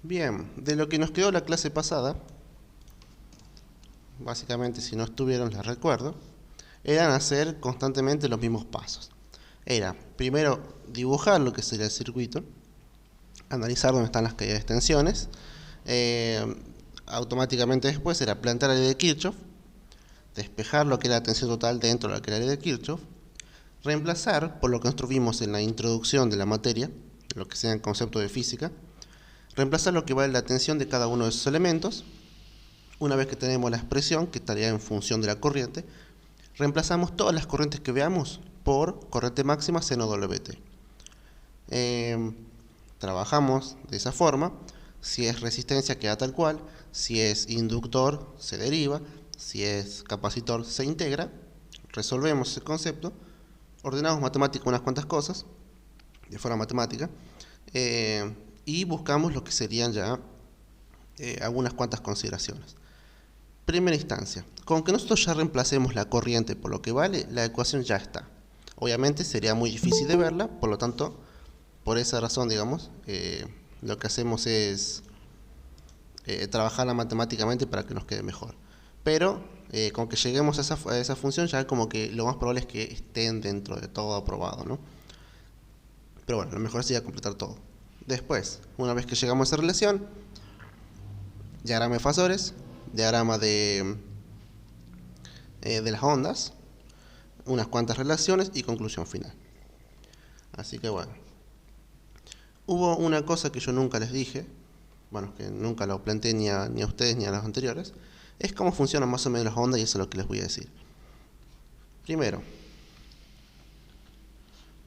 Bien, de lo que nos quedó la clase pasada, básicamente si no estuvieron les recuerdo, eran hacer constantemente los mismos pasos. Era primero dibujar lo que sería el circuito, analizar dónde están las caídas de extensiones, automáticamente después era plantear la ley de Kirchhoff, despejar lo que era la tensión total dentro de lo que era la ley de Kirchhoff, reemplazar por lo que nosotros vimos en la introducción de la materia, lo que sea el concepto de física, reemplazar lo que vale la tensión de cada uno de esos elementos. Una vez que tenemos la expresión, que estaría en función de la corriente, reemplazamos todas las corrientes que veamos por corriente máxima seno WT. Trabajamos de esa forma. Si es resistencia queda tal cual, si es inductor se deriva, si es capacitor se integra. Resolvemos ese concepto, ordenamos matemáticamente unas cuantas cosas de forma matemática y buscamos lo que serían ya algunas cuantas consideraciones. Primera instancia, con que nosotros ya reemplacemos la corriente por lo que vale, la ecuación ya está. Obviamente sería muy difícil de verla, por lo tanto, por esa razón, digamos, lo que hacemos es trabajarla matemáticamente para que nos quede mejor. Pero con que lleguemos a esa función ya como que lo más probable es que estén dentro de todo aprobado, ¿no? Pero bueno, lo mejor sería completar todo. Después, una vez que llegamos a esa relación, diagrama de fasores, diagrama de las ondas, unas cuantas relaciones y conclusión final. Así que bueno, hubo una cosa que yo nunca les dije, bueno, que nunca lo planteé ni a ustedes ni a los anteriores, es cómo funcionan más o menos las ondas y eso es lo que les voy a decir. Primero,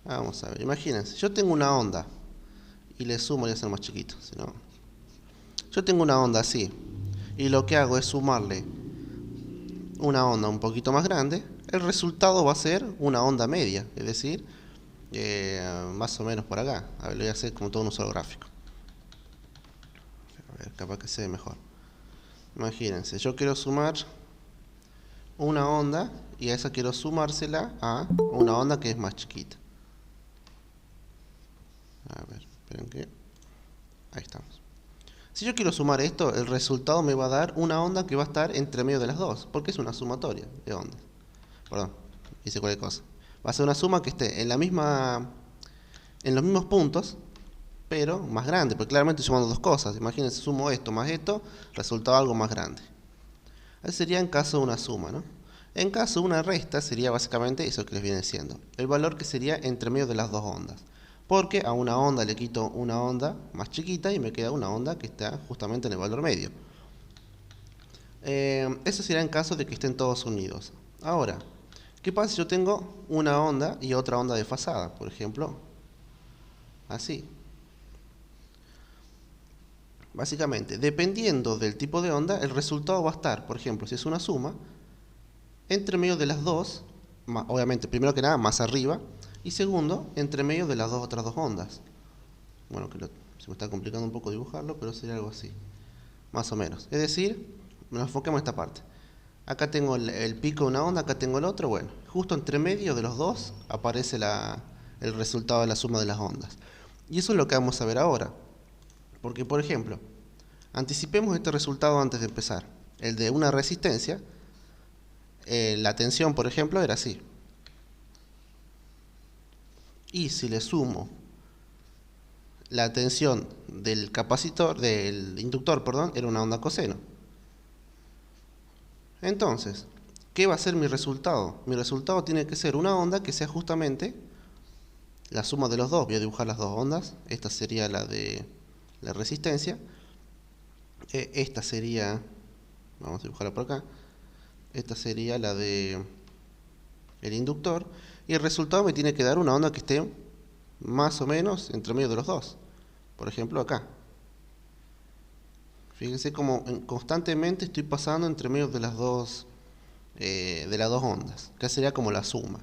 vamos a ver, imagínense, yo tengo una onda y le sumo, voy a hacer más chiquito, si no. Yo tengo una onda así y lo que hago es sumarle una onda un poquito más grande, el resultado va a ser una onda media, es decir, más o menos por acá. A ver, lo voy a hacer como todo un solo gráfico. A ver, capaz que se ve mejor. Imagínense, yo quiero sumar una onda y a esa quiero sumársela a una onda que es más chiquita. A ver, esperen que... Ahí estamos. Si yo quiero sumar esto, el resultado me va a dar una onda que va a estar entre medio de las dos, porque es una sumatoria de ondas. Perdón, hice cualquier cosa. Va a ser una suma que esté en los mismos puntos, pero más grande, porque claramente estoy sumando dos cosas. Imagínense, sumo esto más esto, resultado algo más grande. Eso sería en caso de una suma, ¿no? En caso de una resta sería básicamente eso que les viene diciendo, el valor que sería entre medio de las dos ondas. Porque a una onda le quito una onda más chiquita y me queda una onda que está justamente en el valor medio. Eso sería en caso de que estén todos unidos. Ahora, ¿qué pasa si yo tengo una onda y otra onda desfasada? Por ejemplo, así. Básicamente, dependiendo del tipo de onda, el resultado va a estar, por ejemplo, si es una suma, entre medio de las dos, obviamente, primero que nada, más arriba, y segundo, entre medio de las otras dos ondas. Bueno, se me está complicando un poco dibujarlo, pero sería algo así, más o menos. Es decir, nos enfoquemos en esta parte. Acá tengo el pico de una onda, acá tengo el otro. Bueno, justo entre medio de los dos aparece el resultado de la suma de las ondas. Y eso es lo que vamos a ver ahora. Porque, por ejemplo, anticipemos este resultado antes de empezar. El de una resistencia, la tensión, por ejemplo, era así. Y si le sumo la tensión del inductor, perdón, era una onda coseno. Entonces, ¿qué va a ser mi resultado? Mi resultado tiene que ser una onda que sea justamente la suma de los dos. Voy a dibujar las dos ondas. Esta sería la de la resistencia. Esta sería, vamos a dibujarla por acá. Esta sería la de el inductor. Y el resultado me tiene que dar una onda que esté más o menos entre medio de los dos. Por ejemplo, acá. Fíjense cómo constantemente estoy pasando entre medio de las dos ondas, que sería como la suma.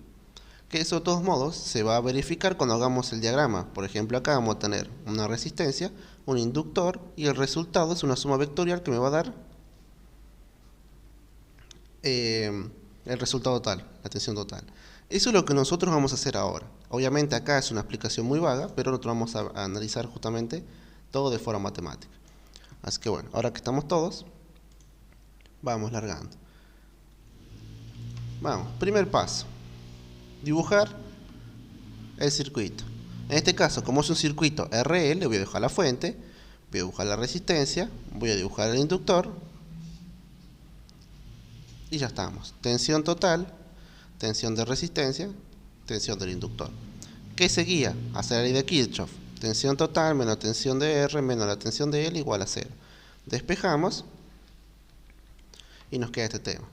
Que eso de todos modos se va a verificar cuando hagamos el diagrama. Por ejemplo, acá vamos a tener una resistencia, un inductor, y el resultado es una suma vectorial que me va a dar el resultado total, la tensión total. Eso es lo que nosotros vamos a hacer ahora. Obviamente acá es una explicación muy vaga, pero nosotros vamos a analizar justamente todo de forma matemática. Así que bueno, ahora que estamos todos, vamos largando. Vamos, primer paso, dibujar el circuito. En este caso, como es un circuito RL, voy a dibujar la fuente, voy a dibujar la resistencia, voy a dibujar el inductor y ya estamos. Tensión total, tensión de resistencia, tensión del inductor. ¿Qué seguía? Hacer la ley de Kirchhoff. Tensión total menos tensión de R menos la tensión de L igual a 0. Despejamos y nos queda este tema.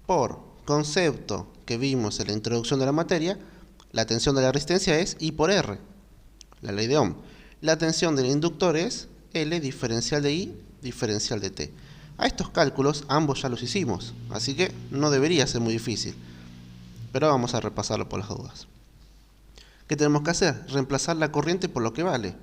Por concepto que vimos en la introducción de la materia, la tensión de la resistencia es I por R, la ley de Ohm. La tensión del inductor es L diferencial de I diferencial de T. A estos cálculos ambos ya los hicimos, así que no debería ser muy difícil. Pero vamos a repasarlo por las dudas. ¿Qué tenemos que hacer? Reemplazar la corriente por lo que vale.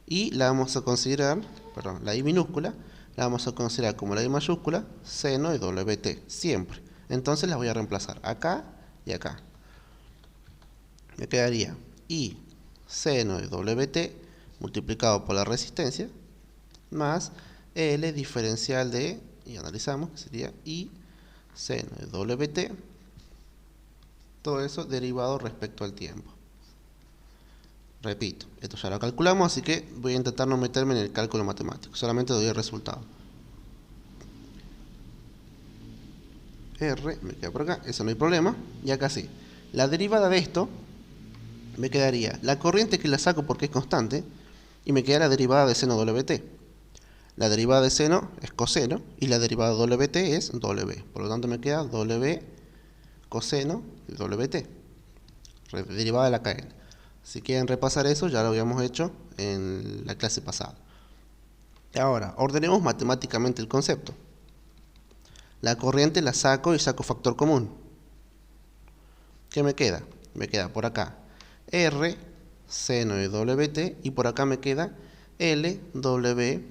Y la vamos a considerar, perdón, la I minúscula, la vamos a considerar como la I mayúscula, seno de WT, siempre. Entonces las voy a reemplazar acá y acá. Me quedaría I seno de WT multiplicado por la resistencia más L diferencial de, y analizamos, que sería I seno de WT, todo eso derivado respecto al tiempo. Repito, esto ya lo calculamos, así que voy a intentar no meterme en el cálculo matemático, solamente doy el resultado. R, me queda por acá, eso no hay problema, y acá sí. La derivada de esto me quedaría la corriente que la saco porque es constante, y me queda la derivada de seno WT. La derivada de seno es coseno, y la derivada de WT es W. Por lo tanto me queda W coseno de WT, derivada de la KN. Si quieren repasar eso, ya lo habíamos hecho en la clase pasada. Ahora, ordenemos matemáticamente el concepto. La corriente la saco y saco factor común. ¿Qué me queda? Me queda por acá R seno de WT y por acá me queda L W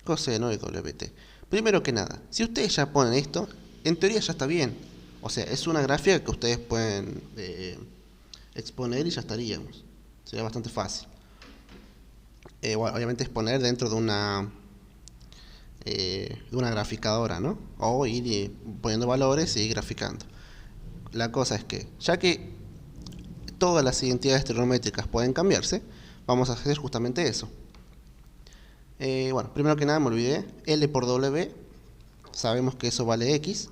coseno de WT. Primero que nada, si ustedes ya ponen esto, en teoría ya está bien. O sea, es una gráfica que ustedes pueden exponer y ya estaríamos. Sería bastante fácil. Bueno, obviamente exponer dentro de una graficadora, ¿no? O ir poniendo valores y ir graficando. La cosa es que, ya que todas las identidades trigonométricas pueden cambiarse, vamos a hacer justamente eso. Bueno, primero que nada me olvidé, L por W, sabemos que eso vale X,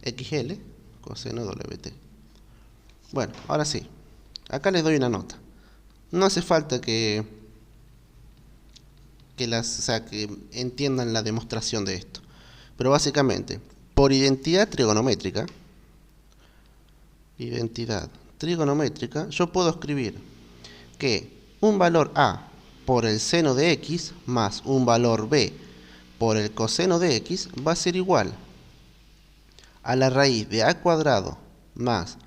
XL coseno de WT. Bueno, ahora sí, acá les doy una nota. No hace falta que entiendan la demostración de esto. Pero básicamente, por identidad trigonométrica, yo puedo escribir que un valor A por el seno de X más un valor B por el coseno de X va a ser igual a la raíz de A cuadrado más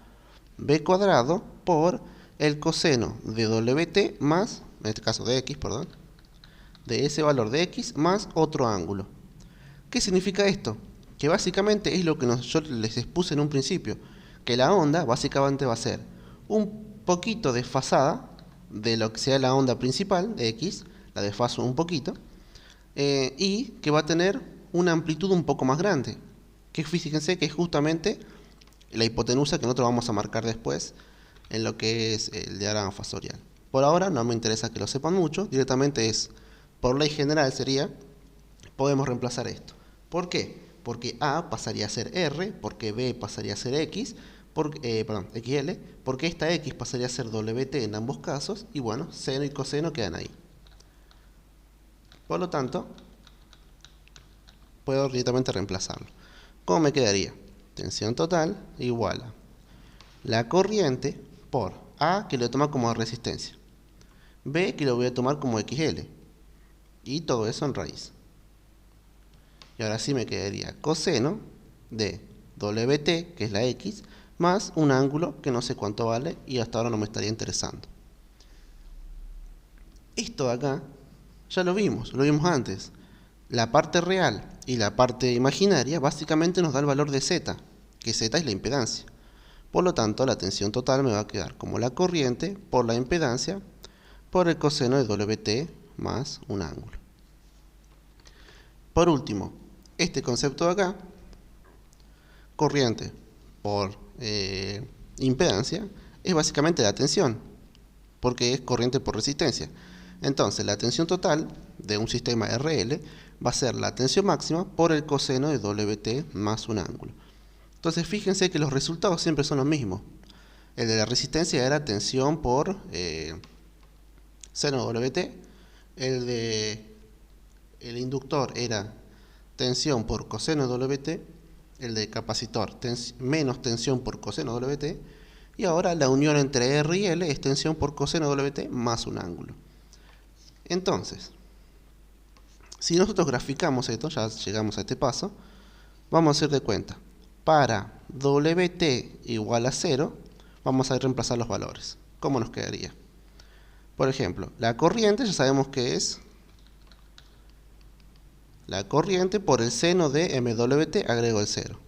B cuadrado por el coseno de WT más, en este caso de X, perdón, de ese valor de X más otro ángulo. ¿Qué significa esto? Que básicamente es lo que yo les expuse en un principio, que la onda básicamente va a ser un poquito desfasada de lo que sea la onda principal de X, la desfaso un poquito, y que va a tener una amplitud un poco más grande, que fíjense que es justamente la hipotenusa que nosotros vamos a marcar después en lo que es el diagrama fasorial. Por ahora no me interesa que lo sepan mucho, directamente es, por ley general sería, podemos reemplazar esto. ¿Por qué? Porque A pasaría a ser R, porque B pasaría a ser X, XL, porque esta X pasaría a ser WT en ambos casos, y bueno, seno y coseno quedan ahí. Por lo tanto, puedo directamente reemplazarlo. ¿Cómo me quedaría? Tensión total igual a la corriente por A, que lo voy a tomar como resistencia, B, que lo voy a tomar como XL, y todo eso en raíz. Y ahora sí me quedaría coseno de WT, que es la X, más un ángulo que no sé cuánto vale y hasta ahora no me estaría interesando. Esto de acá ya lo vimos antes. La parte real y la parte imaginaria básicamente nos da el valor de Z, que Z es la impedancia. Por lo tanto, la tensión total me va a quedar como la corriente por la impedancia por el coseno de WT más un ángulo. Por último, este concepto de acá, corriente por impedancia, es básicamente la tensión, porque es corriente por resistencia. Entonces, la tensión total de un sistema RL va a ser la tensión máxima por el coseno de WT más un ángulo. Entonces, fíjense que los resultados siempre son los mismos. El de la resistencia era tensión por seno WT, el de el inductor era tensión por coseno WT, el de capacitor menos tensión por coseno WT, y ahora la unión entre R y L es tensión por coseno WT más un ángulo. Entonces, si nosotros graficamos esto, ya llegamos a este paso, vamos a hacer de cuenta. Para WT igual a 0, vamos a reemplazar los valores. ¿Cómo nos quedaría? Por ejemplo, la corriente ya sabemos que es la corriente por el seno de MWT, agrego el 0.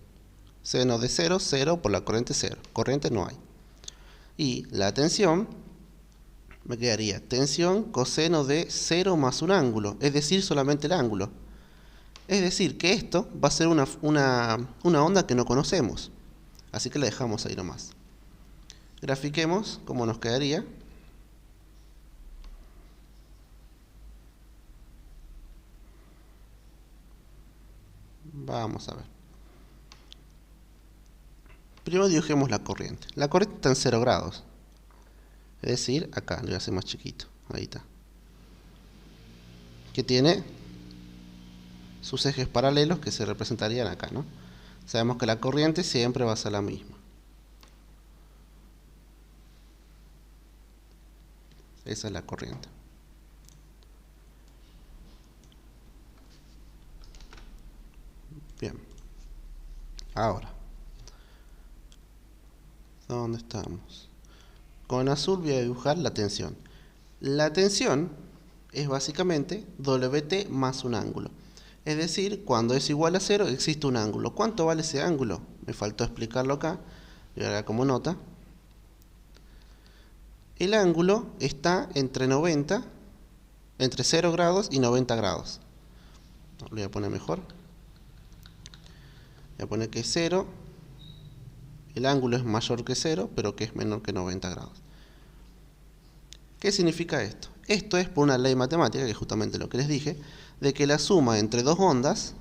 Seno de 0, 0 por la corriente 0. Corriente no hay. Y la tensión, me quedaría tensión coseno de 0 más un ángulo, es decir, solamente el ángulo. Es decir, que esto va a ser una onda que no conocemos. Así que la dejamos ahí nomás. Grafiquemos cómo nos quedaría. Vamos a ver. Primero dibujemos la corriente. La corriente está en 0 grados. Es decir, acá, lo voy a hacer más chiquito. Ahí está. Que tiene sus ejes paralelos que se representarían acá, ¿no? Sabemos que la corriente siempre va a ser la misma. Esa es la corriente. Bien. Ahora, ¿dónde estamos? Con azul voy a dibujar la tensión. La tensión es básicamente WT más un ángulo. Es decir, cuando es igual a 0 existe un ángulo. ¿Cuánto vale ese ángulo? Me faltó explicarlo acá. Voy a dar como nota. El ángulo está entre 0 grados y 90 grados. Lo voy a poner mejor. Voy a poner que es 0. El ángulo es mayor que 0, pero que es menor que 90 grados. ¿Qué significa esto? Esto es por una ley matemática, que es justamente lo que les dije, de que la suma entre dos ondas,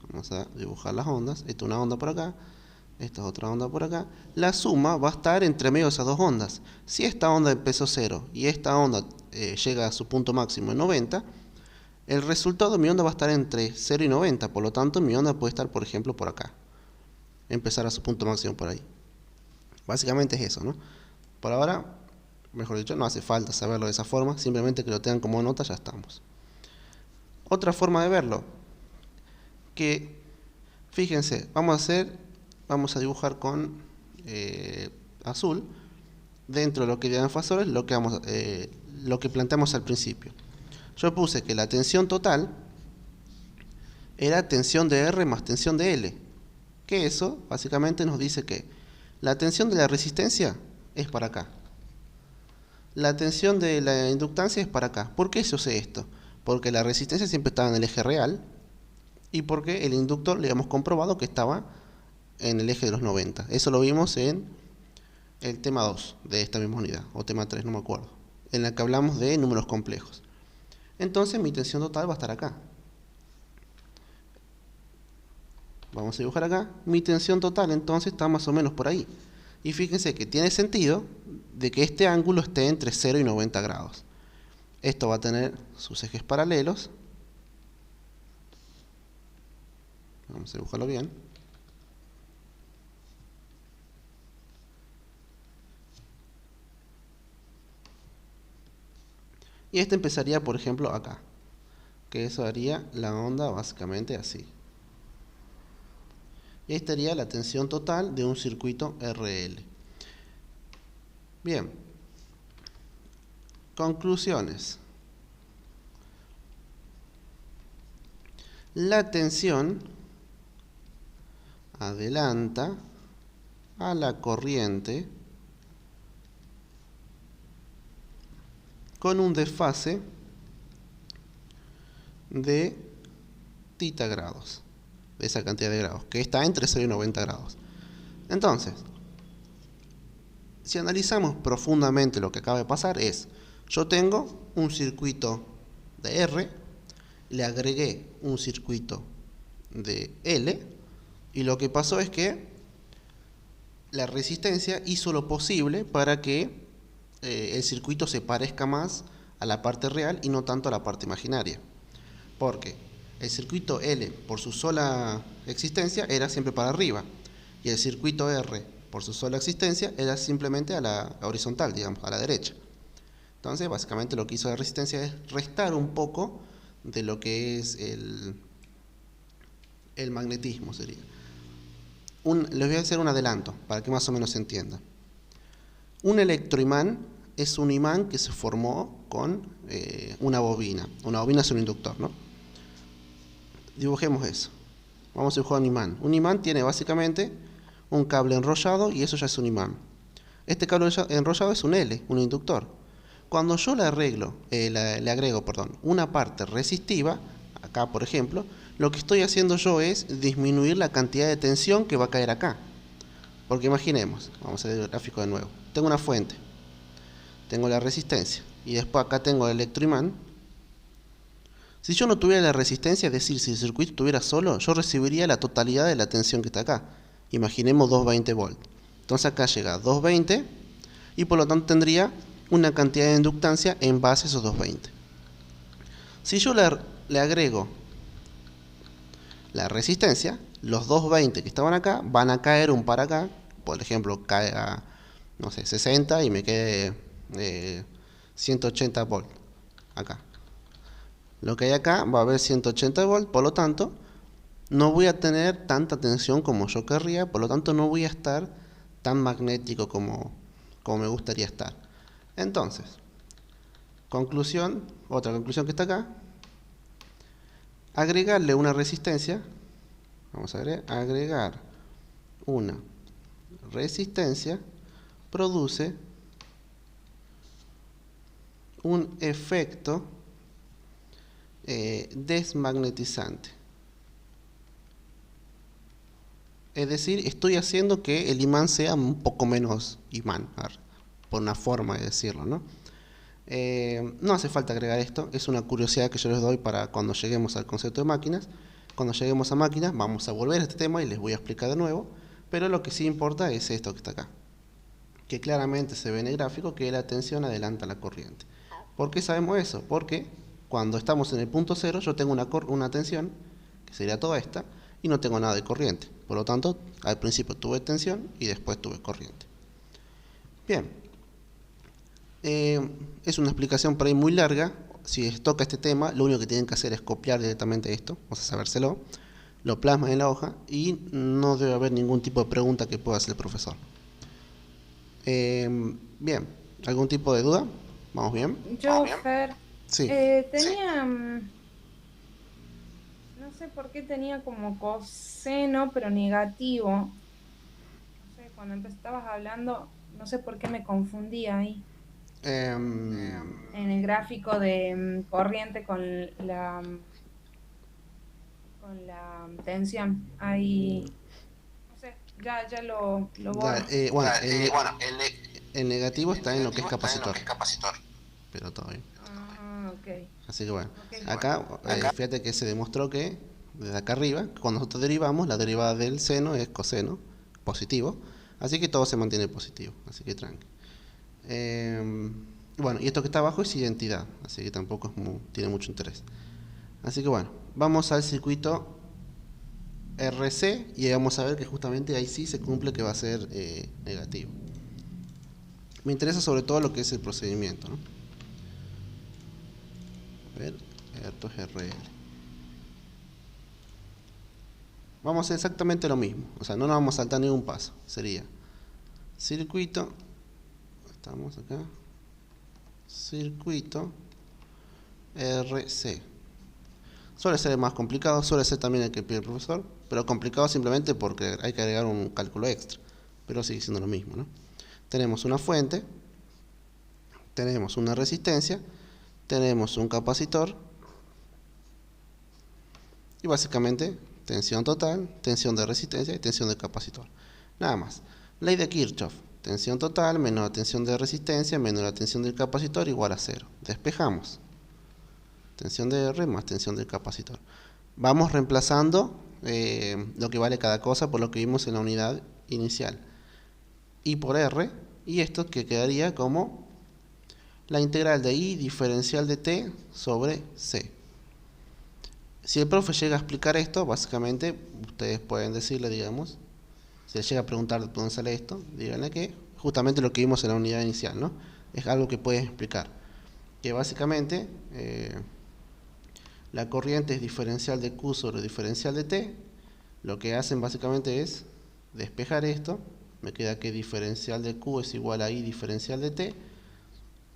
vamos a dibujar las ondas, esta es una onda por acá, esta es otra onda por acá, la suma va a estar entre medio de esas dos ondas. Si esta onda empezó 0 y esta onda llega a su punto máximo en 90, el resultado de mi onda va a estar entre 0 y 90, por lo tanto mi onda puede estar, por ejemplo, por acá, empezar a su punto máximo por ahí. Básicamente es eso, ¿no? Por ahora, mejor dicho, no hace falta saberlo de esa forma, simplemente que lo tengan como nota, ya estamos. Otra forma de verlo, que fíjense, vamos a dibujar con azul, dentro de lo que dan fasores, lo que planteamos al principio. Yo puse que la tensión total era tensión de R más tensión de L, que eso básicamente nos dice que la tensión de la resistencia es para acá, la tensión de la inductancia es para acá. ¿Por qué se hace esto? Porque la resistencia siempre estaba en el eje real y porque el inductor le habíamos comprobado que estaba en el eje de los 90. Eso lo vimos en el tema 2 de esta misma unidad, o tema 3, no me acuerdo, en la que hablamos de números complejos. Entonces mi tensión total va a estar acá. Vamos a dibujar acá. Mi tensión total entonces está más o menos por ahí. Y fíjense que tiene sentido de que este ángulo esté entre 0 y 90 grados. Esto va a tener sus ejes paralelos. Vamos a dibujarlo bien. Y este empezaría, por ejemplo, acá. Que eso haría la onda básicamente así. Y esta sería la tensión total de un circuito RL. Bien. Conclusiones. La tensión adelanta a la corriente con un desfase de θ grados, de esa cantidad de grados, que está entre 0 y 90 grados. Entonces, si analizamos profundamente lo que acaba de pasar es, yo tengo un circuito de R, le agregué un circuito de L, y lo que pasó es que la resistencia hizo lo posible para que el circuito se parezca más a la parte real y no tanto a la parte imaginaria. Porque el circuito L por su sola existencia era siempre para arriba, y el circuito R por su sola existencia era simplemente a la horizontal, digamos, a la derecha. Entonces, básicamente lo que hizo la resistencia es restar un poco de lo que es el magnetismo, sería. Les voy a hacer un adelanto para que más o menos se entienda. Un electroimán es un imán que se formó con una bobina. Una bobina es un inductor, ¿no? Dibujemos eso. Vamos a dibujar un imán. Un imán tiene básicamente un cable enrollado y eso ya es un imán. Este cable enrollado es un L, un inductor. Cuando yo le agrego una parte resistiva, acá por ejemplo, lo que estoy haciendo yo es disminuir la cantidad de tensión que va a caer acá. Porque imaginemos, vamos a ver el gráfico de nuevo. Tengo una fuente, tengo la resistencia y después acá tengo el electroimán. Si yo no tuviera la resistencia, es decir, si el circuito estuviera solo, yo recibiría la totalidad de la tensión que está acá. Imaginemos 220 volts. Entonces acá llega 220 y por lo tanto tendría una cantidad de inductancia en base a esos 220. Si yo le agrego la resistencia, los 220 que estaban acá van a caer un par acá. Por ejemplo, cae a, no sé, 60 y me quede 180 volts acá. Lo que hay acá va a haber 180 volts, por lo tanto, no voy a tener tanta tensión como yo querría, por lo tanto no voy a estar tan magnético como me gustaría estar. Entonces, otra conclusión que está acá, agregarle una resistencia, vamos a agregar una resistencia, produce un efecto desmagnetizante. Es decir, estoy haciendo que el imán sea un poco menos imán, por una forma de decirlo, ¿no? No hace falta agregar esto, es una curiosidad que yo les doy para cuando lleguemos al concepto de máquinas. Cuando lleguemos a máquinas vamos a volver a este tema y les voy a explicar de nuevo, pero lo que sí importa es esto que está acá, que claramente se ve en el gráfico que la tensión adelanta la corriente. ¿Por qué sabemos eso? Porque cuando estamos en el punto cero yo tengo una tensión, que sería toda esta, y no tengo nada de corriente. Por lo tanto, al principio tuve tensión y después tuve corriente. Bien. Es una explicación por ahí muy larga. Si les toca este tema, lo único que tienen que hacer es copiar directamente esto, o sea, sabérselo, lo plasman en la hoja y no debe haber ningún tipo de pregunta que pueda hacer el profesor. Bien, ¿algún tipo de duda? ¿Vamos bien? Yo, Fer, Sí. tenía, no sé por qué tenía como coseno, pero negativo. No sé, cuando estabas hablando, no sé por qué me confundí ahí. En el gráfico de corriente con la tensión. Ahí, no sé, ya lo borro. Bueno, el negativo está en lo que es capacitor, pero todo bien. Ah, ok. Así que bueno, Ok. acá fíjate que se demostró que desde acá arriba, cuando nosotros derivamos, la derivada del seno es coseno positivo, así que todo se mantiene positivo, así que tranqui. Bueno, y esto que está abajo es identidad, así que tampoco tiene mucho interés. Así que bueno, vamos al circuito RC y vamos a ver que justamente ahí sí se cumple que va a ser negativo. Me interesa sobre todo lo que es el procedimiento, ¿no? A ver, esto es RL. Vamos a hacer exactamente lo mismo, o sea, no nos vamos a saltar ningún paso. Sería circuito, estamos acá, circuito RC. Suele ser el más complicado, suele ser también el que pide el profesor, pero complicado simplemente porque hay que agregar un cálculo extra, pero sigue siendo lo mismo, ¿no? Tenemos una fuente, tenemos una resistencia tenemos un capacitor y básicamente tensión total, tensión de resistencia y tensión del capacitor. Nada más. Ley de Kirchhoff. Tensión total menos la tensión de resistencia menos la tensión del capacitor igual a 0. Despejamos. Tensión de R más tensión del capacitor. Vamos reemplazando lo que vale cada cosa por lo que vimos en la unidad inicial. I por R. Y esto que quedaría como la integral de I diferencial de T sobre C. Si el profe llega a explicar esto, básicamente ustedes pueden decirle, digamos, si les llega a preguntar de dónde sale esto, díganle que justamente lo que vimos en la unidad inicial, ¿no? Es algo que pueden explicar. Que básicamente la corriente es diferencial de Q sobre diferencial de T. Lo que hacen básicamente es despejar esto. Me queda que diferencial de Q es igual a I diferencial de T.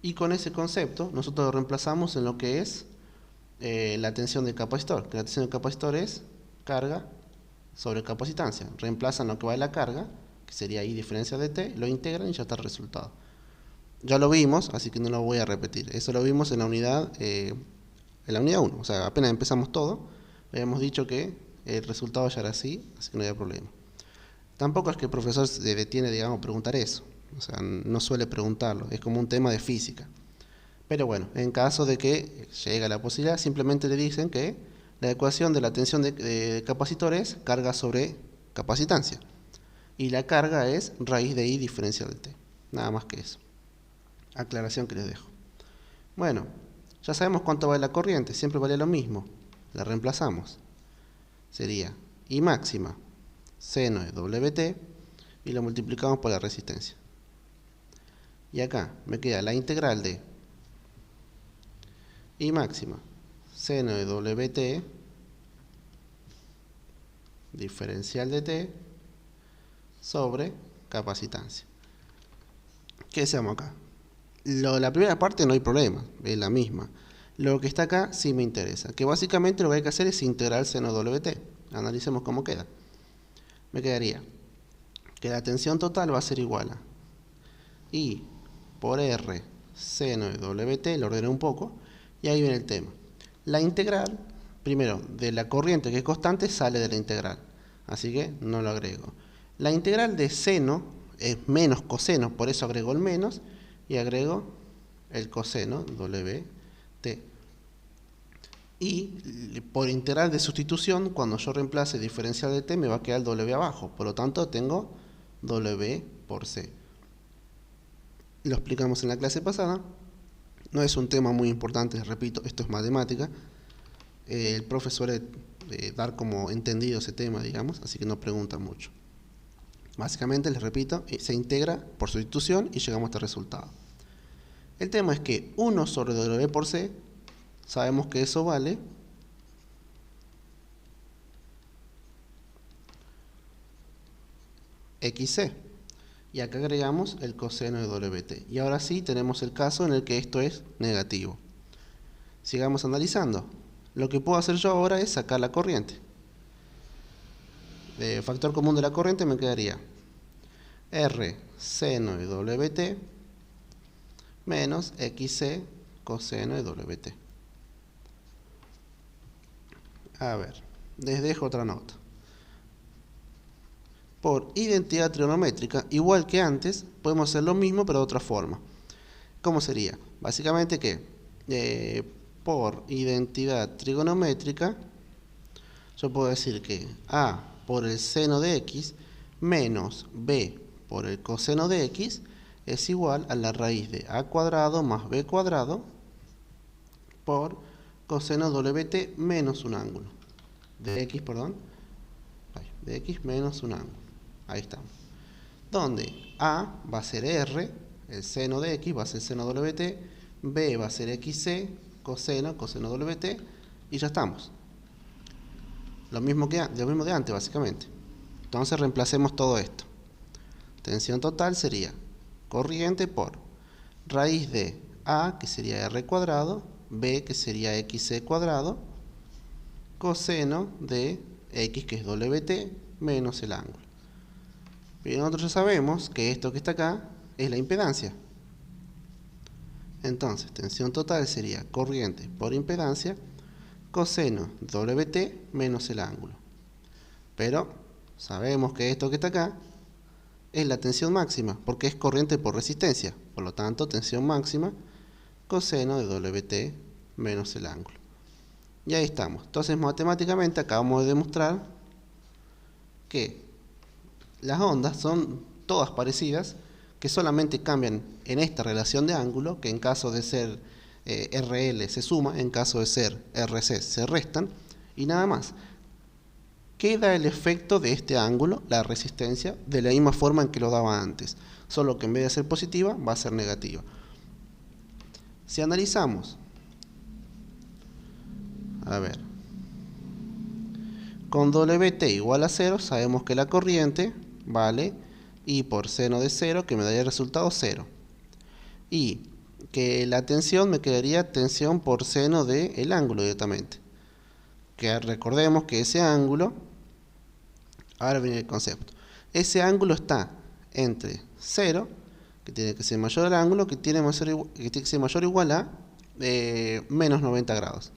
Y con ese concepto nosotros lo reemplazamos en lo que es la tensión del capacitor. Que la tensión del capacitor es carga sobre capacitancia. Reemplazan lo que vale la carga, que sería I diferencial de T, lo integran y ya está el resultado. Ya lo vimos, así que no lo voy a repetir. Eso lo vimos en la unidad 1. O sea, apenas empezamos todo, habíamos dicho que el resultado ya era así que no había problema. Tampoco es que el profesor se detiene, digamos, a preguntar eso. O sea, no suele preguntarlo. Es como un tema de física. Pero bueno, en caso de que llegue la posibilidad, simplemente le dicen que la ecuación de la tensión de capacitor es carga sobre capacitancia. Y la carga es raíz de I diferencial de T. Nada más que eso. Aclaración que les dejo. Bueno, ya sabemos cuánto vale la corriente. Siempre vale lo mismo. La reemplazamos. Sería I máxima seno de WT y lo multiplicamos por la resistencia. Y acá me queda la integral de I máxima seno de WT diferencial de T sobre capacitancia. ¿Qué hacemos acá? La primera parte no hay problema, es la misma. Lo que está acá sí me interesa, que básicamente lo que hay que hacer es integrar el seno de WT. Analicemos cómo queda. Me quedaría que la tensión total va a ser igual a I por R seno de WT, lo ordené un poco, y ahí viene el tema. La integral, primero, de la corriente que es constante, sale de la integral, así que no lo agrego. La integral de seno es menos coseno, por eso agrego el menos, y agrego el coseno, WT. Y por integral de sustitución, cuando yo reemplace diferencial de T, me va a quedar el W abajo. Por lo tanto, tengo W por C. Lo explicamos en la clase pasada. No es un tema muy importante, repito, esto es matemática. El profe suele dar como entendido ese tema, digamos, así que no pregunta mucho. Básicamente, les repito, se integra por sustitución y llegamos a este resultado. El tema es que 1 sobre W por C, sabemos que eso vale XC. Y acá agregamos el coseno de WT. Y ahora sí tenemos el caso en el que esto es negativo. Sigamos analizando. Lo que puedo hacer yo ahora es sacar la corriente. De factor común de la corriente me quedaría R seno de WT menos XC coseno de WT. A ver, les dejo otra nota. Por identidad trigonométrica, igual que antes, podemos hacer lo mismo pero de otra forma. ¿Cómo sería? Básicamente que por identidad trigonométrica, yo puedo decir que A por el seno de X menos B por el coseno de X es igual a la raíz de A cuadrado más B cuadrado por coseno WT menos un ángulo. De X, perdón. De X menos un ángulo. Ahí estamos. Donde A va a ser R, el seno de X va a ser seno WT, B va a ser XC, coseno WT, y ya estamos. Lo mismo de antes, básicamente. Entonces reemplacemos todo esto. Tensión total sería corriente por raíz de A, que sería R cuadrado, B, que sería XC cuadrado, coseno de X, que es WT, menos el ángulo. Y nosotros ya sabemos que esto que está acá es la impedancia. Entonces, tensión total sería corriente por impedancia coseno WT menos el ángulo. Pero sabemos que esto que está acá es la tensión máxima, porque es corriente por resistencia. Por lo tanto, tensión máxima coseno de WT menos el ángulo. Y ahí estamos. Entonces, matemáticamente acabamos de demostrar que las ondas son todas parecidas, que solamente cambian en esta relación de ángulo, que en caso de ser RL se suma, en caso de ser RC se restan, y nada más. Queda el efecto de este ángulo, la resistencia, de la misma forma en que lo daba antes, solo que en vez de ser positiva, va a ser negativa. Si analizamos, a ver, con WT igual a 0, sabemos que la corriente vale I por seno de 0, que me daría el resultado 0. Y que la tensión me quedaría tensión por seno del ángulo directamente. Que recordemos que ese ángulo, ahora viene el concepto, ese ángulo está entre 0, que tiene que ser mayor al ángulo, que tiene que ser mayor o igual a menos 90 grados.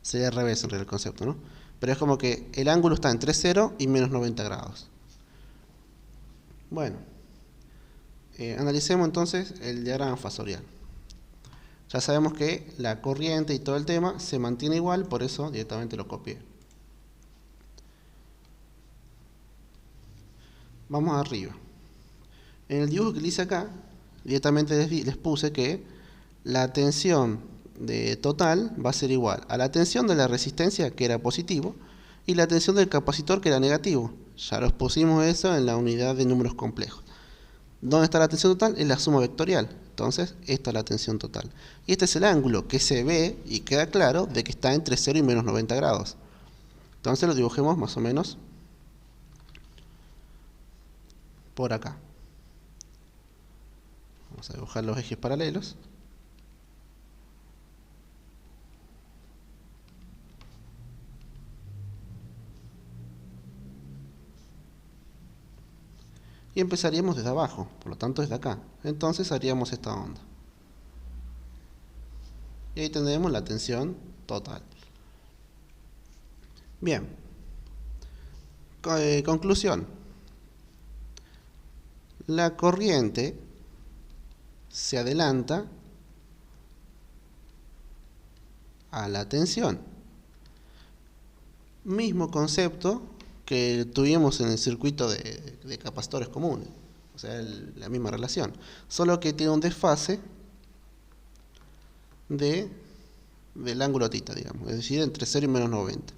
Sería al revés en realidad el concepto, ¿no? Pero es como que el ángulo está entre 0 y menos 90 grados. Bueno, analicemos entonces el diagrama fasorial. Ya sabemos que la corriente y todo el tema se mantiene igual, por eso directamente lo copié. Vamos arriba. En el dibujo que hice acá, directamente les puse que la tensión total va a ser igual a la tensión de la resistencia, que era positivo, y la tensión del capacitor, que era negativo. Ya los pusimos eso en la unidad de números complejos. ¿Dónde está la tensión total? Es la suma vectorial. Entonces, esta es la tensión total. Y este es el ángulo que se ve y queda claro de que está entre 0 y menos 90 grados. Entonces lo dibujemos más o menos por acá. Vamos a dibujar los ejes paralelos. Y empezaríamos desde abajo, por lo tanto desde acá. Entonces haríamos esta onda. Y ahí tendremos la tensión total. Bien. Conclusión. La corriente se adelanta a la tensión. Mismo concepto que tuvimos en el circuito de capacitores comunes, o sea, la misma relación, solo que tiene un desfase del ángulo θ, digamos, es decir, entre 0 y menos 90,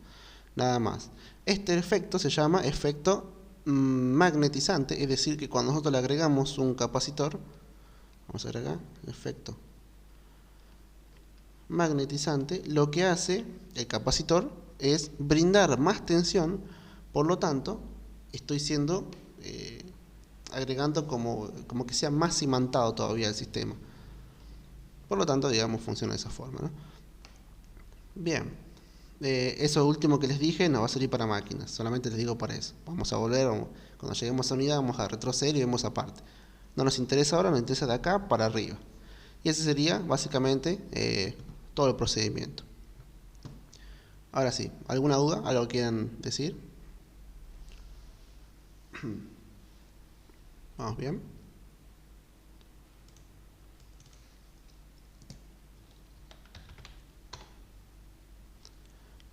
nada más. Este efecto se llama efecto magnetizante, es decir, que cuando nosotros le agregamos un capacitor, vamos a agregar efecto magnetizante, lo que hace el capacitor es brindar más tensión. Por lo tanto, estoy agregando como que sea más cimantado todavía el sistema. Por lo tanto, digamos, funciona de esa forma, ¿no? Bien, eso último que les dije no va a servir para máquinas, solamente les digo para eso. Vamos a volver, cuando lleguemos a unidad, vamos a retroceder y vemos aparte. No nos interesa ahora, nos interesa de acá para arriba. Y ese sería básicamente todo el procedimiento. Ahora sí, ¿alguna duda? ¿Algo que quieran decir? ¿Vamos bien?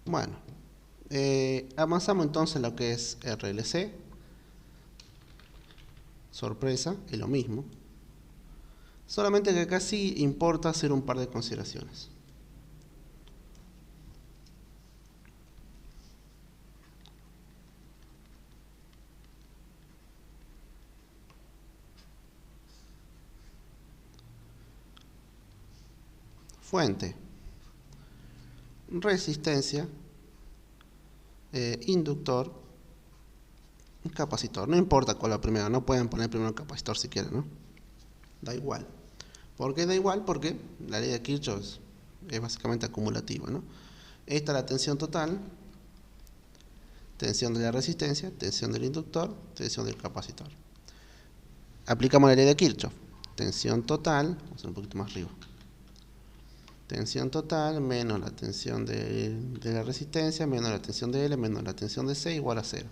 Bueno, avanzamos entonces en lo que es RLC. Sorpresa, es lo mismo. Solamente que acá sí importa hacer un par de consideraciones. Fuente, resistencia, inductor, capacitor. No importa cuál es la primera, no pueden poner primero el capacitor si quieren, ¿no? Da igual. ¿Por qué da igual? Porque la ley de Kirchhoff es básicamente acumulativa, ¿no? Esta es la tensión total, tensión de la resistencia, tensión del inductor, tensión del capacitor. Aplicamos la ley de Kirchhoff. Tensión total, vamos a hacer un poquito más arriba. tensión total menos la tensión de la resistencia menos la tensión de L menos la tensión de C igual a 0.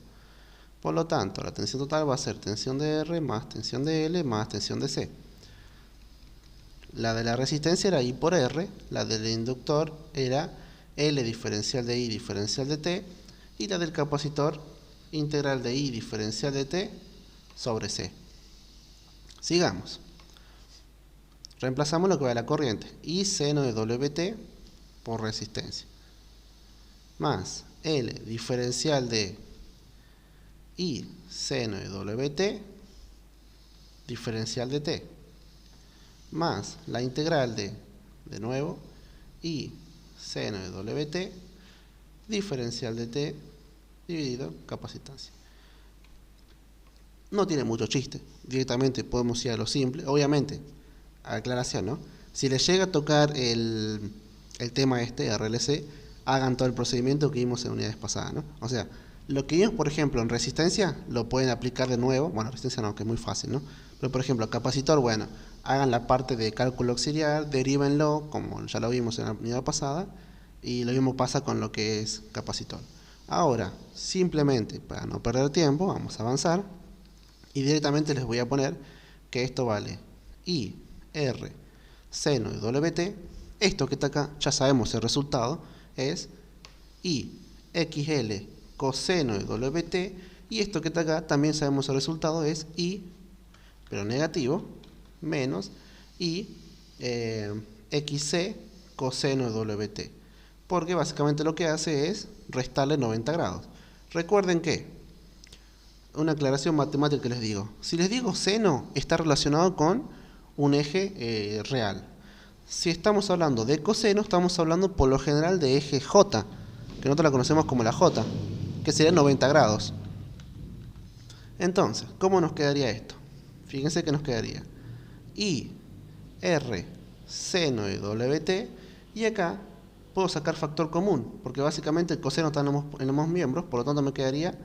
Por lo tanto, la tensión total va a ser tensión de R más tensión de L más tensión de C. La de la resistencia era I por R, la del inductor era L diferencial de I diferencial de T, y la del capacitor integral de I diferencial de T sobre C. Sigamos. Reemplazamos lo que va a la corriente, I seno de WT por resistencia, más L diferencial de I seno de WT diferencial de T, más la integral de nuevo, I seno de WT diferencial de T dividido capacitancia. No tiene mucho chiste, directamente podemos ir a lo simple. Obviamente, aclaración, ¿no? Si les llega a tocar el tema RLC, hagan todo el procedimiento que vimos en unidades pasadas, ¿no? O sea, lo que vimos, por ejemplo, en resistencia, lo pueden aplicar de nuevo. Bueno, resistencia no, que es muy fácil, ¿no? Pero, por ejemplo, capacitor, bueno, hagan la parte de cálculo auxiliar, derívenlo, como ya lo vimos en la unidad pasada, y lo mismo pasa con lo que es capacitor. Ahora, simplemente, para no perder tiempo, vamos a avanzar, y directamente les voy a poner que esto vale I, R, seno de WT. Esto que está acá, ya sabemos el resultado, es I, XL, coseno de WT, y esto que está acá, también sabemos el resultado, es I, pero negativo, menos I, XC, coseno de WT, porque básicamente lo que hace es restarle 90 grados. Recuerden que, una aclaración matemática que les digo, si les digo seno, está relacionado con un eje real. Si estamos hablando de coseno, estamos hablando por lo general de eje J, que nosotros la conocemos como la J, que sería 90 grados. Entonces, ¿cómo nos quedaría esto? Fíjense que nos quedaría I, R, seno de WT, y acá puedo sacar factor común, porque básicamente el coseno está en ambos miembros, por lo tanto me quedaría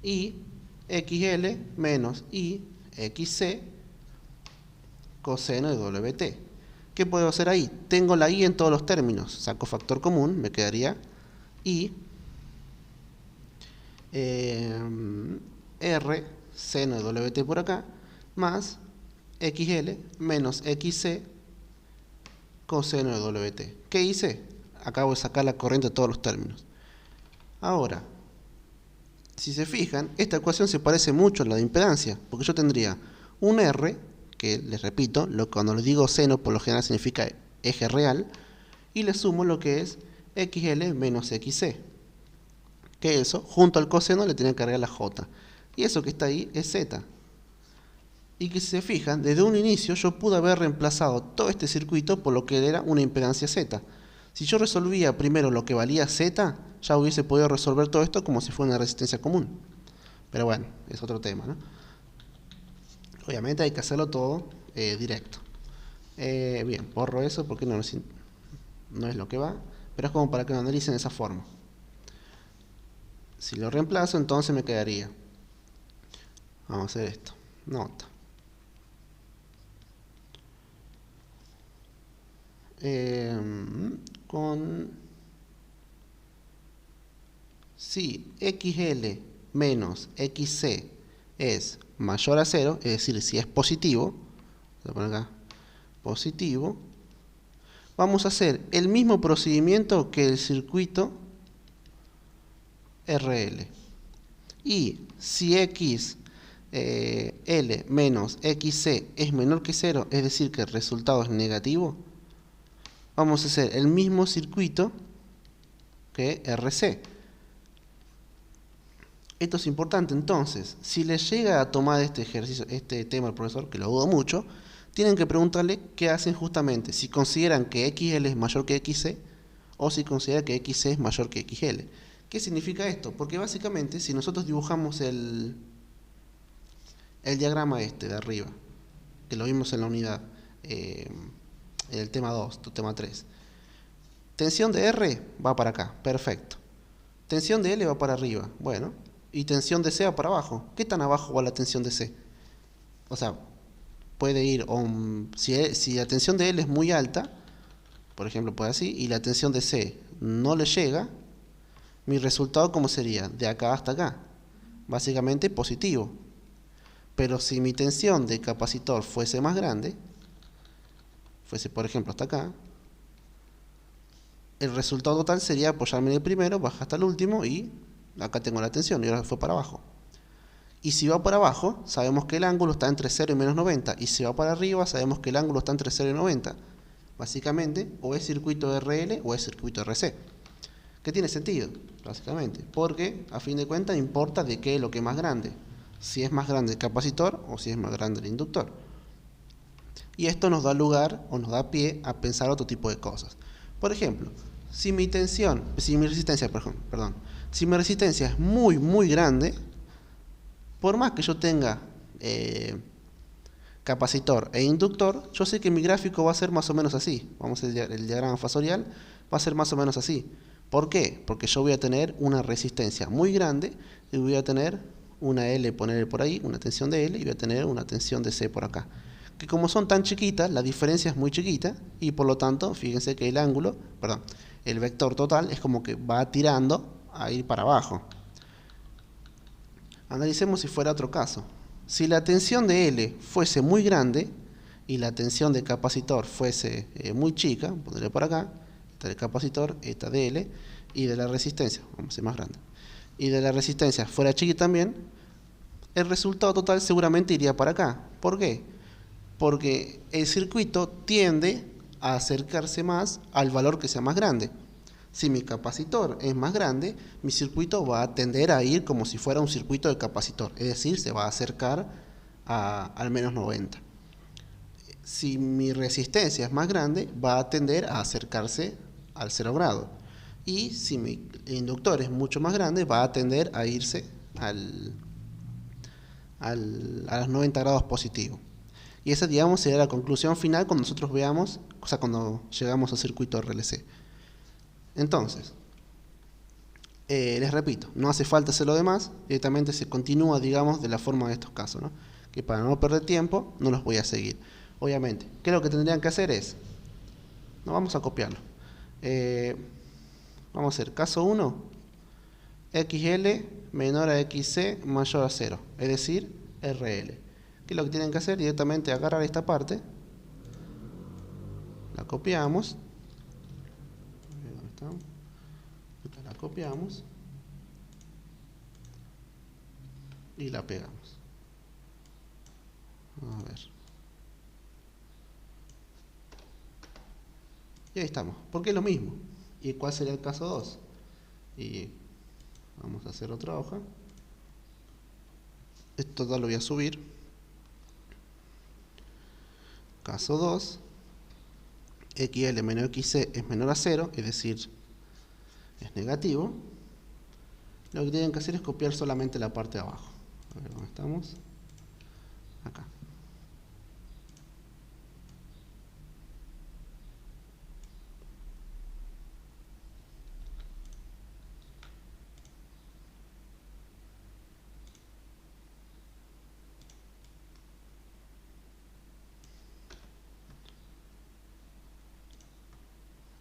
I, XL menos I, XC, coseno de WT. ¿Qué puedo hacer ahí? Tengo la I en todos los términos, saco factor común, me quedaría I, R, seno de WT por acá, más XL menos XC, coseno de WT. ¿Qué hice? Acabo de sacar la corriente de todos los términos. Ahora, si se fijan, esta ecuación se parece mucho a la de impedancia, porque yo tendría un R, que les repito, cuando les digo seno por lo general significa eje real, y le sumo lo que es XL menos XC, que eso, junto al coseno le tenía que agregar la J, y eso que está ahí es Z. Y que si se fijan, desde un inicio yo pude haber reemplazado todo este circuito por lo que era una impedancia Z. Si yo resolvía primero lo que valía Z, ya hubiese podido resolver todo esto como si fuera una resistencia común. Pero bueno, es otro tema, ¿no? Obviamente hay que hacerlo todo directo. Bien, borro eso porque no es lo que va, pero es como para que lo analicen de esa forma. Si lo reemplazo, entonces me quedaría, vamos a hacer esto, nota. Si XL menos XC es mayor a 0, es decir, si es positivo, voy a poner acá, positivo, vamos a hacer el mismo procedimiento que el circuito RL. Y si XL menos XC es menor que 0, es decir, que el resultado es negativo, vamos a hacer el mismo circuito que RC. Esto es importante, entonces, si les llega a tomar este ejercicio, este tema al profesor, que lo dudo mucho, tienen que preguntarle qué hacen justamente, si consideran que XL es mayor que XC, o si consideran que XC es mayor que XL. ¿Qué significa esto? Porque básicamente, si nosotros dibujamos el diagrama de arriba, que lo vimos en la unidad, en el tema 2, tema 3, tensión de R va para acá, perfecto. Tensión de L va para arriba, bueno. Y tensión de C va para abajo. ¿Qué tan abajo va la tensión de C? O sea, puede ir, si la tensión de L es muy alta, por ejemplo, pues así, y la tensión de C no le llega, mi resultado, ¿cómo sería? De acá hasta acá. Básicamente positivo. Pero si mi tensión de capacitor fuese más grande, fuese por ejemplo hasta acá, el resultado total sería apoyarme en el primero, baja hasta el último y acá tengo la tensión y ahora fue para abajo. Y si va para abajo, sabemos que el ángulo está entre 0 y menos 90. Y si va para arriba, sabemos que el ángulo está entre 0 y 90. Básicamente, o es circuito RL o es circuito RC. ¿Qué tiene sentido? Básicamente, porque a fin de cuentas importa de qué es lo que es más grande. Si es más grande el capacitor o si es más grande el inductor. Y esto nos da lugar o nos da pie a pensar otro tipo de cosas. Por ejemplo, si mi resistencia es muy muy grande, por más que yo tenga capacitor e inductor, yo sé que mi gráfico va a ser más o menos así. Vamos a ver el diagrama fasorial, va a ser más o menos así. ¿Por qué? Porque yo voy a tener una resistencia muy grande y voy a tener una L, poner por ahí, una tensión de L, y voy a tener una tensión de C por acá. Que como son tan chiquitas, la diferencia es muy chiquita y por lo tanto, fíjense que el vector total es como que va tirando a ir para abajo. Analicemos si fuera otro caso. Si la tensión de L fuese muy grande y la tensión de capacitor fuese muy chica, pondré por acá, esta del capacitor, esta de L, y de la resistencia, vamos a hacer más grande, y de la resistencia fuera chica también, el resultado total seguramente iría para acá. ¿Por qué? Porque el circuito tiende a acercarse más al valor que sea más grande. Si mi capacitor es más grande, mi circuito va a tender a ir como si fuera un circuito de capacitor, es decir, se va a acercar al menos 90. Si mi resistencia es más grande, va a tender a acercarse al 0 grado. Y si mi inductor es mucho más grande, va a tender a irse a los 90 grados positivos. Y esa, digamos, sería la conclusión final cuando nosotros veamos, o sea, cuando llegamos al circuito RLC. Entonces, les repito, no hace falta hacer lo demás, directamente se continúa, digamos, de la forma de estos casos, ¿no? Que para no perder tiempo, no los voy a seguir. Obviamente, ¿qué es lo que tendrían que hacer? No, vamos a copiarlo. Vamos a hacer caso 1, XL menor a XC mayor a 0, es decir, RL. ¿Qué es lo que tienen que hacer? Directamente agarrar esta parte, la copiamos, la copiamos y la pegamos. A ver. Y ahí estamos, porque es lo mismo. ¿Y cuál sería el caso 2? Y vamos a hacer otra hoja. Esto ya lo voy a subir. Caso 2, XL menos XC es menor a 0, es decir, es negativo. Lo que tienen que hacer es copiar solamente la parte de abajo. A ver, ¿dónde estamos? Acá.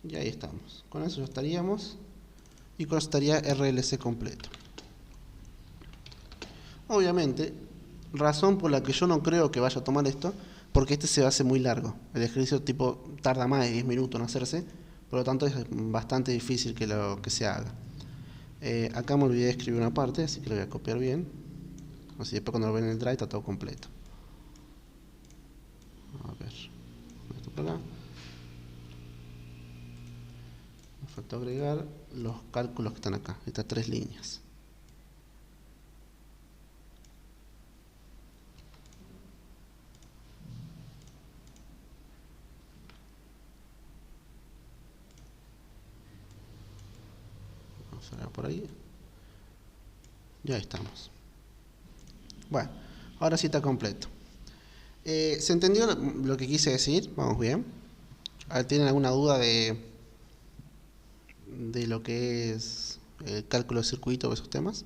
Y ahí estamos. Con eso ya estaríamos. Y con eso estaría RLC completo. Obviamente, razón por la que yo no creo que vaya a tomar esto, porque este se hace muy largo. El ejercicio tipo tarda más de 10 minutos en hacerse, por lo tanto es bastante difícil que se haga. Acá me olvidé de escribir una parte, así que lo voy a copiar bien. Así después cuando lo ven en el drive está todo completo. A ver, esto por acá. Me faltó agregar los cálculos que están acá, estas 3 líneas. Vamos a ver por ahí. Ya estamos. Bueno, ahora sí está completo. ¿Se entendió lo que quise decir? Vamos bien. ¿Tienen alguna duda de lo que es el cálculo de circuito o esos temas?